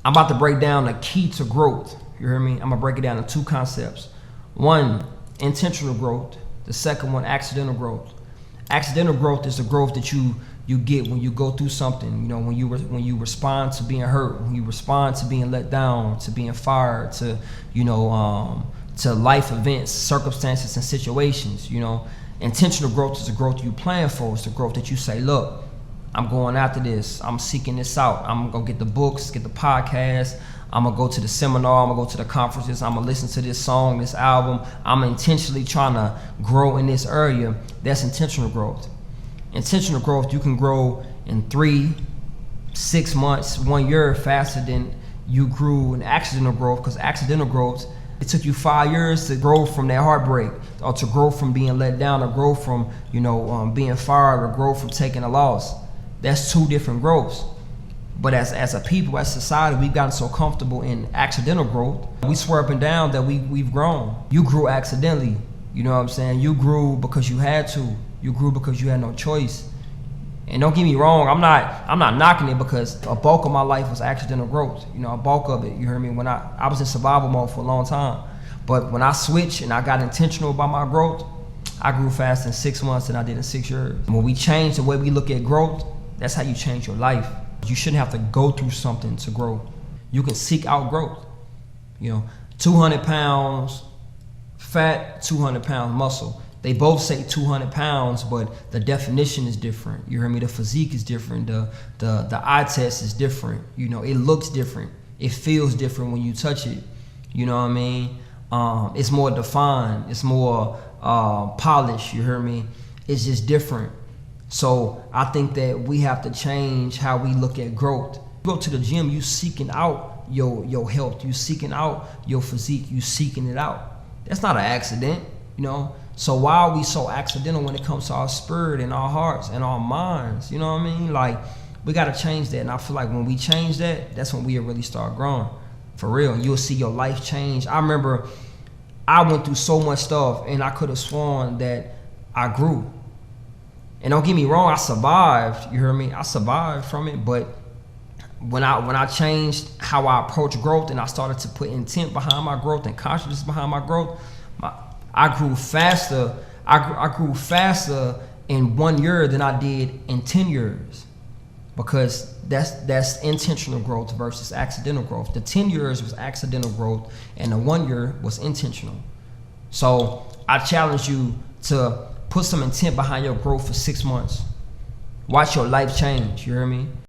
I'm about to break down the key to growth. You hear me? I'm gonna break it down into two concepts. One, intentional growth. The second one, accidental growth. Accidental growth is the growth that you get when you go through something. You know, when you respond to being hurt, when you respond to being let down, to being fired, to to life events, circumstances, and situations. You know, intentional growth is the growth you plan for. It's the growth that you say, look, I'm going after this. I'm seeking this out. I'm gonna get the books, get the podcast. I'm gonna go to the seminar. I'm gonna go to the conferences. I'm gonna listen to this song, this album. I'm intentionally trying to grow in this area. That's intentional growth. Intentional growth, you can grow in 3, 6 months, 1 year faster than you grew in accidental growth, because accidental growth, it took you 5 years to grow from that heartbreak, or to grow from being let down, or grow from being fired, or grow from taking a loss. That's two different growths. But as a people, as society, we've gotten so comfortable in accidental growth. We swear up and down that we've grown. You grew accidentally. You know what I'm saying? You grew because you had to. You grew because you had no choice. And don't get me wrong, I'm not knocking it, because a bulk of my life was accidental growth. You know, a bulk of it, you hear me? When I was in survival mode for a long time. But when I switched and I got intentional about my growth, I grew faster in 6 months than I did in 6 years. When we change the way we look at growth, that's how you change your life. You shouldn't have to go through something to grow. You can seek out growth. You know, 200 pounds fat, 200 pounds muscle. They both say 200 pounds, but the definition is different. You hear me? The physique is different. The eye test is different. You know, it looks different. It feels different when you touch it. You know what I mean? It's more defined. It's more polished. You hear me? It's just different. So I think that we have to change how we look at growth. You go to the gym, you seeking out your health. You seeking out your physique. You seeking it out. That's not an accident, you know? So why are we so accidental when it comes to our spirit and our hearts and our minds? You know what I mean? Like, we got to change that. And I feel like when we change that, that's when we'll really start growing. For real. And you'll see your life change. I remember I went through so much stuff, and I could have sworn that I grew. And don't get me wrong, I survived. You hear me? I survived from it. But when I changed how I approach growth, and I started to put intent behind my growth and consciousness behind my growth, I grew faster. I grew faster in 1 year than I did in 10 years, because that's intentional growth versus accidental growth. The 10 years was accidental growth, and the 1 year was intentional. So I challenge you to put some intent behind your growth for 6 months. Watch your life change. You hear me?